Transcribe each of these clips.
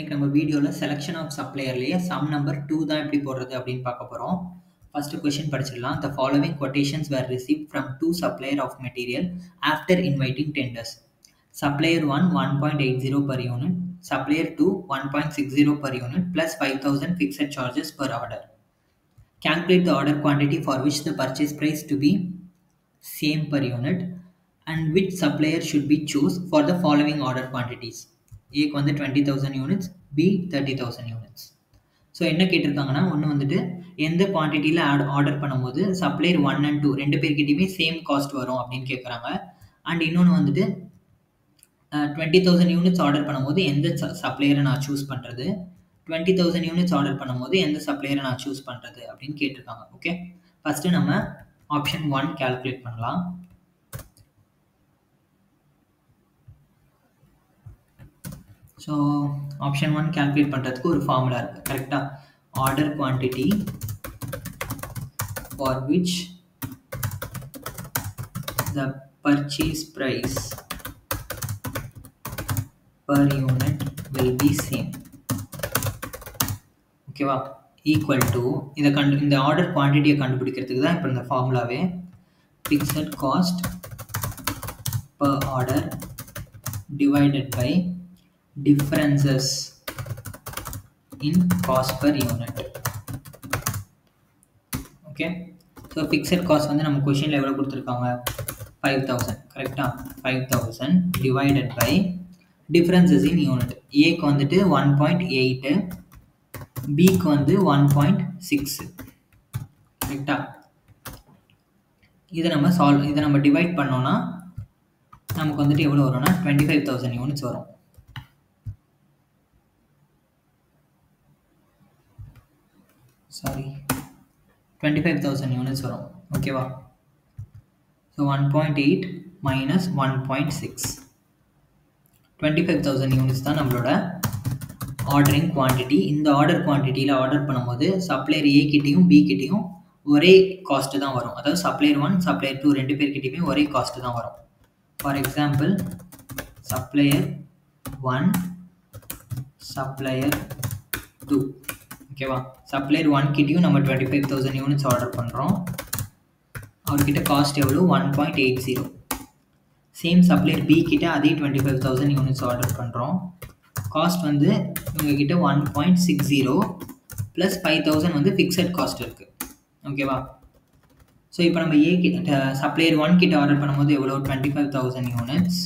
இன்னைக்கு நம்ம வீடியோல செலக்ஷன் ஆஃப் சப்ளையர்லயே சம் நம்பர் 2 தான் எப்படி போடுறது அப்படின்னு பார்க்க போறோம். ஃபர்ஸ்ட் क्वेश्चन படிச்சிடலாம். The following quotations were received from two supplier of material after inviting tenders. Supplier 1 1.80 per unit, supplier 2 1.60 per unit plus 5000 fixed charges per order. Calculate the order quantity for which the purchase price to be same per unit and which supplier should be choose for the following order quantities. A க்கு வந்து 20,000 units, B 30,000 units. So என்ன கேட்டிருக்காங்கன்னா, ஒன்று வந்துட்டு எந்த குவான்டிட்டியில் order பண்ணும்போது supplier 1 and 2 ரெண்டு பேர்கிட்டையுமே same cost வரும் அப்படின்னு கேட்குறாங்க. அண்ட் இன்னொன்று வந்துட்டு 20,000 யூனிட்ஸ் ஆர்டர் பண்ணும்போது எந்த சப்ளையரை நான் சூஸ் பண்ணுறது, 20,000 யூனிட்ஸ் ஆர்டர் பண்ணும்போது எந்த சப்ளையரை நான் சூஸ் பண்ணுறது அப்படின்னு கேட்டிருக்காங்க. ஓகே, ஃபஸ்ட்டு நம்ம ஆப்ஷன் 1 கால்குலேட் பண்ணலாம். ஸோ ஆப்ஷன் 1 கால்குலேட் பண்ணுறதுக்கு ஒரு ஃபார்முலா இருக்குது, கரெக்டாக? Order quantity for which the purchase price per unit will be same. ஓகேவா? ஈக்குவல் டு இந்த ஆர்டர் குவான்டிட்டியை கண்டுபிடிக்கிறதுக்கு தான் இப்போ இந்த ஃபார்முலாவே. Fixed cost per order divided by differences in cost per unit. okay, so fixed cost வந்து நம்ம क्वेश्चनல எவ்வளவு கொடுத்திருக்காங்க? 5000, கரெக்ட்டா? 5000 divided by differences in unit. A க்கு வந்துட்டு 1.8, B க்கு வந்து 1.6, கரெக்ட்டா? இதை நம்ம டிவைட் பண்ணோம்னா நமக்கு வந்துட்டு எவ்வளவு வரும்னா 25,000 யூனிட்ஸ் வரும். சாரி, 25,000 யூனிட்ஸ் வரும். ஓகேவா? ஸோ 1.8 மைனஸ் 1.6, 25,000 யூனிட்ஸ் தான் நம்மளோட ஆர்டரிங் குவான்டிட்டி. இந்த ஆர்டர் குவான்டிட்டியில் ஆர்டர் பண்ணும்போது சப்ளையர் ஏ கிட்டையும் பி கிட்டையும் ஒரே காஸ்ட்டு தான் வரும். அதாவது சப்ளையர் 1 சப்ளையர் 2 ரெண்டு பேர்கிட்டையுமே ஒரே காஸ்ட்டு தான் வரும். For example, supplier 1 supplier 2. ஓகேவா? சப்ளையர் 1 கிட்டையும் நம்ம 25,000 யூனிட்ஸ் ஆர்டர் பண்ணுறோம். அவர்கிட்ட காஸ்ட் எவ்வளோ? 1.80. சேம் சப்ளையர் பி கிட்ட அதே 25,000 யூனிட்ஸ் ஆர்டர் பண்ணுறோம். காஸ்ட் வந்து இவங்ககிட்ட 1.60 ப்ளஸ் 5,000 வந்து ஃபிக்ஸட் காஸ்ட் இருக்குது. ஓகேவா? ஸோ இப்போ நம்ம ஏ கிட்ட சப்ளையர் 1 கிட்ட ஆர்டர் பண்ணும்போது எவ்வளோ? 25,000 யூனிட்ஸ்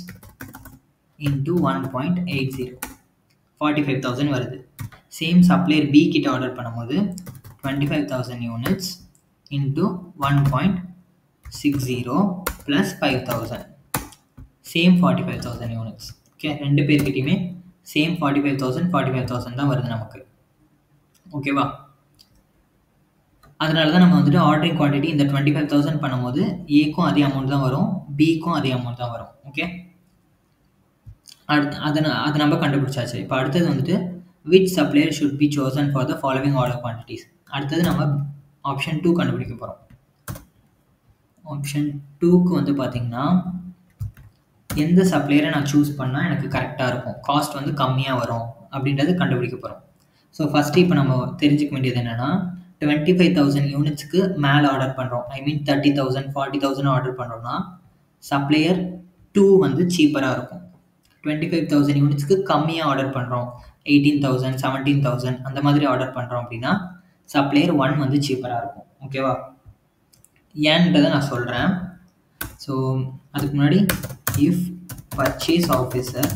இன்ட்டு 1.80, 45,000 வருது. சேம் சப்ளையர் பி கிட்ட ஆர்டர் பண்ணும்போது 25,000 units into 1.60 plus 5,000, same 45,000 units. Okay, ரெண்டு பேர்கிட்டையுமே சேம் 45,000 தான் வருது நமக்கு. ஓகேவா? அதனால தான் நம்ம வந்துட்டு ஆர்டரிங் குவான்டிட்டி இந்த 25,000 பண்ணும்போது ஏக்கும் அதே அமௌண்ட் தான் வரும், பிக்கும் அதே அமௌண்ட் தான் வரும். ஓகே, அது நம்ம கண்டுபிடிச்சாச்சு. இப்போ அடுத்தது வந்துட்டு which supplier should be chosen for the following order quantities. அடுத்தது நம்ம ஆப்ஷன் 2 கண்டுபிடிக்க போகிறோம். ஆப்ஷன் 2க்கு வந்து பார்த்தீங்கன்னா, எந்த சப்ளையரை நான் சூஸ் பண்ணால் எனக்கு கரெக்டாக இருக்கும், காஸ்ட் வந்து கம்மியாக வரும் அப்படின்றது கண்டுபிடிக்க போகிறோம். ஸோ ஃபஸ்ட்டு இப்போ நம்ம தெரிஞ்சுக்க வேண்டியது என்னென்னா, 25,000 யூனிட்ஸ்க்கு மேலே ஆர்டர் பண்ணுறோம், ஐ மீன் 30,000 40,000 ஆர்டர் பண்ணுறோம்னா சப்ளையர் 2 வந்து சீப்பராக இருக்கும். 25,000 யூனிட்ஸ்க்கு கம்மியாக ஆர்டர் பண்ணுறோம், 18,000 17,000 அந்த மாதிரி ஆர்டர் பண்ணுறோம் அப்படின்னா சப்ளையர் 1 வந்து சீப்பராக இருக்கும். ஓகேவா? ஏன்றதை நான் சொல்கிறேன். ஸோ அதுக்கு முன்னாடி, if purchase officer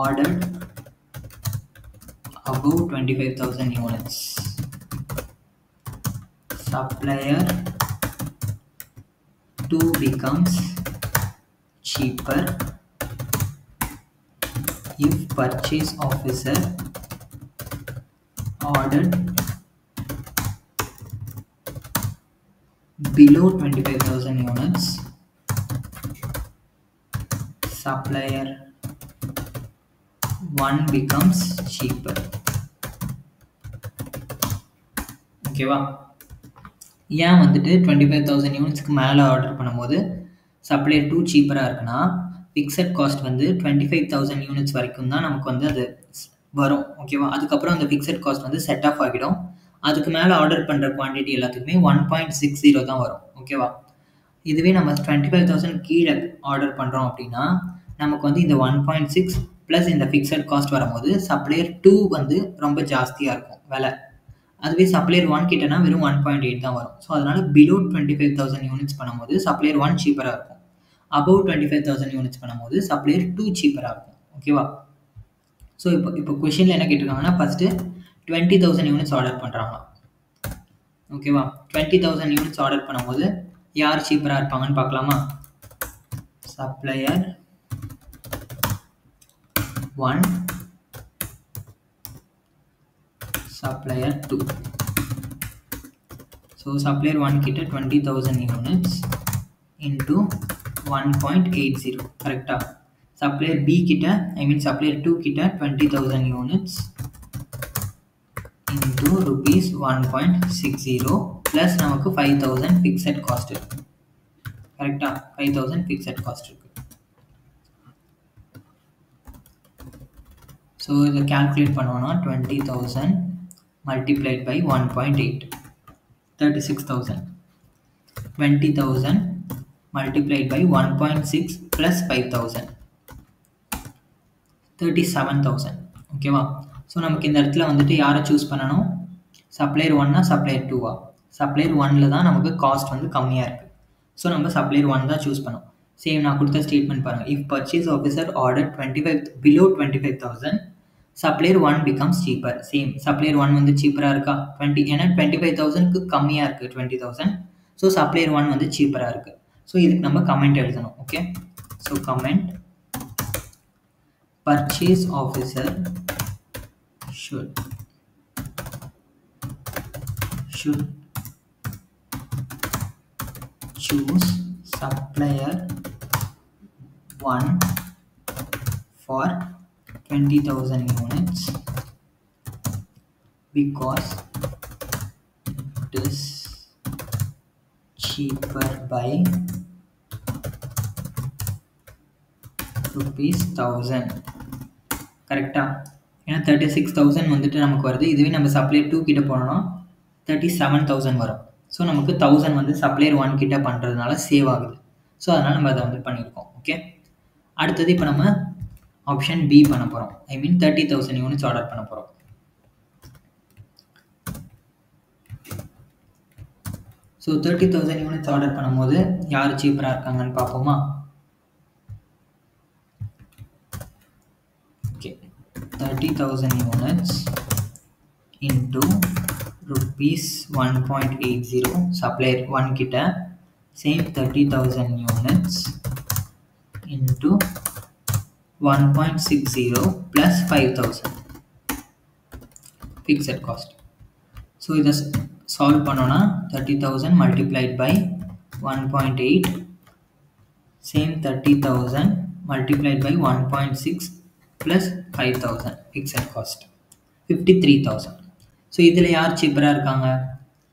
ordered above 25,000 units, supplier 2 becomes cheaper if purchase officer ordered below 25,000 units, supplier 1 becomes cheaper. ஓகேவா? ஏன் வந்துட்டு 25,000 யூனிட்ஸ்க்கு மேலே ஆர்டர் பண்ணும்போது சப்ளையர் 2 சீப்பராக இருக்குன்னா, ஃபிக்ஸட் காஸ்ட் வந்து 25,000 யூனிட்ஸ் வரைக்கும் தான் நமக்கு வந்து அது வரும். ஓகேவா? அதுக்கப்புறம் அந்த ஃபிக்ஸட் காஸ்ட் வந்து செட் ஆஃப் ஆகிடும். அதுக்கு மேலே ஆர்டர் பண்ணுற குவான்டிட்டி எல்லாத்துக்குமே 1.60 தான் வரும். ஓகேவா? இதுவே நம்ம 25,000 கீழே ஆர்டர் பண்ணுறோம் அப்படின்னா நமக்கு வந்து இந்த 1.6 ப்ளஸ் இந்த ஃபிக்ஸட் காஸ்ட் வரும்போது சப்ளையர் 2 வந்து ரொம்ப ஜாஸ்தியாக இருக்கும் விலை. அதுவே சப்ளையர் 1 கிட்டனா வெறும் 1.8 தான் வரும். ஸோ அதனால் பிலோ 25,000 யூனிட்ஸ் பண்ணும்போது சப்ளையர் 1 சீப்பராக இருக்கும். அபவ் 25,000 யூனிட்ஸ் பண்ணும்போது சப்ளையர் 2 சீப்பராக இருக்கும். ஓகேவா? ஸோ இப்போ கொஷினில் என்ன கேட்டிருக்காங்கன்னா ஃபஸ்ட்டு 20,000 யூனிட்ஸ் ஆர்டர் பண்ணுறாங்க. ஓகேவா? 20,000 யூனிட்ஸ் ஆர்டர் பண்ணும்போது யார் சீப்பராக இருப்பாங்கன்னு பார்க்கலாமா? Supplier 1, supplier 2. ஸோ சப்ளையர் 1 கிட்ட 20,000 யூனிட்ஸ் இன்ட்டு 1.80 கரெக்டாக. சப்ளையர் பி கிட்ட சப்ளையர் 2 கிட்ட 20,000 யூனிட்ஸ் இன்ட்டு rupees 1.60 ப்ளஸ் நமக்கு 5,000 ஃபிக்ஸட் காஸ்ட் இருக்குது. கரெக்டாக 5,000 ஃபிக்ஸட் காஸ்ட் இருக்குது. ஸோ இதை கேல்குலேட் பண்ணோன்னா 20,000 multiplied by 1.8 36,000. 20,000 multiplied by 1.6 plus 5,000 37,000. ஓகேவா? ஸோ நமக்கு இந்த இடத்துல வந்துட்டு யாரை சூஸ் பண்ணணும்? சப்ளையர் 1 சப்ளையர் 2 சப்ளையர் 1ல் தான் நமக்கு காஸ்ட் வந்து கம்மியாக இருக்குது. ஸோ நம்ம சப்ளையர் 1 தான் சூஸ் பண்ணோம். சேம் நான் கொடுத்த ஸ்டேட்மெண்ட் பாருங்கள். If purchase officer order 25 below 25,000 supplier 1 becomes cheaper. Same supplier 1 வந்து சீப்பராக இருக்கா? 20 ஏன்னா 25,000க்கு கம்மியாக இருக்குது 20,000. ஸோ சப்ளையர் 1 வந்து சீப்பராக இருக்குது. ஸோ இதுக்கு நம்ம கமெண்ட் எழுதணும். Okay, so comment purchase officer should choose supplier 1 for 20,000 units because it is cheaper by rupees 1,000. கரெக்டா? ஏன்னா 36,000 வந்துட்டு நமக்கு வருது. இதுவே நம்ம சப்ளையர் 2 கிட்ட போனோம்னா 37,000 வரும். ஸோ நமக்கு 1,000 வந்து சப்ளையர் 1 கிட்ட பண்ணுறதுனால சேவ் ஆகுது. ஸோ அதனால் நம்ம அதை வந்து பண்ணியிருக்கோம். ஓகே, அடுத்தது இப்போ நம்ம ஆப்ஷன் பி பண்ண போகிறோம். 30,000 யூனிட்ஸ் ஆர்டர் பண்ண போகிறோம். ஸோ 30,000 யூனிட்ஸ் ஆர்டர் பண்ணும்போது யார் சீப்பராக இருக்காங்கன்னு பார்ப்போமா? Okay, 30,000 units into rupees 1.80 supplier 1 கிட்ட same 30,000 units into 1.60 plus 5,000 fixed cost. so இதை solve பண்ணோன்னா 30,000 multiplied by 1.8 same 30,000 multiplied by 1.6 plus 5,000 fixed cost 53,000. So இதில் யார் சீப்பராக இருக்காங்க?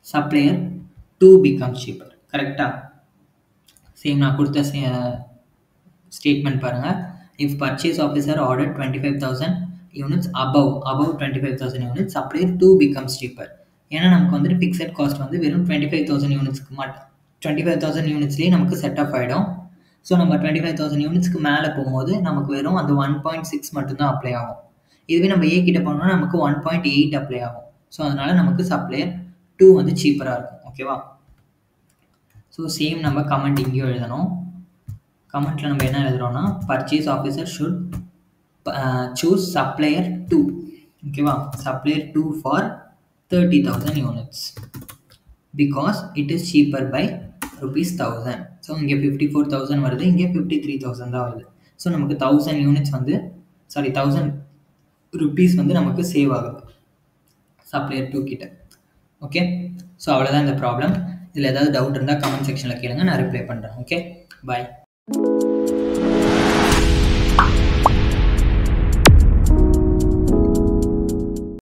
Supplier 2 becomes cheaper. கரெக்டாக? சேம் நான் கொடுத்த ஸ்டேட்மெண்ட் பாருங்கள். If purchase officer order 25,000 units above 25,000 units supplier 2 becomes cheaper. ஏன்னா நமக்கு வந்துட்டு ஃபிக்ஸட் காஸ்ட் வந்து வெறும் 25,000 யூனிட்ஸ்க்கு 25,000 யூனிட்ஸ்லேயே நமக்கு செட் ஆஃப் ஆகிடும். ஸோ நம்ம 25,000 யூனிட்ஸ்க்கு மேலே போகும்போது நமக்கு வெறும் அந்த 1.6 மட்டும்தான் அப்ளை ஆகும். இதுவே நம்ம ஏ கிட்ட போனோம்னா நமக்கு 1.8 அப்ளை ஆகும். ஸோ அதனால் நமக்கு சப்ளையர் 2 வந்து சீப்பராக இருக்கும். ஓகேவா? ஸோ சேம் நம்ம கமெண்ட் இங்கேயும் எழுதணும். கமெண்ட்டில் நம்ம என்ன எழுதுகிறோன்னா purchase officer should choose supplier 2. ஓகேவா? Supplier 2 for 30,000 units because it is cheaper by rupees 1,000. So இங்கே 54,000 வருது, இங்கே 53,000 தான் வருது. ஸோ நமக்கு 1,000 யூனிட்ஸ் வந்து 1,000 ருபீஸ் வந்து நமக்கு சேவ் ஆகுது சப்ளையர் 2 கிட்ட. ஓகே, ஸோ அவ்வளோதான் இந்த ப்ராப்ளம். இதில் ஏதாவது டவுட் இருந்தால் கமெண்ட் செக்ஷனில் கேளுங்க, நான் ரிப்ளை பண்ணுறேன். ஓகே, பாய்.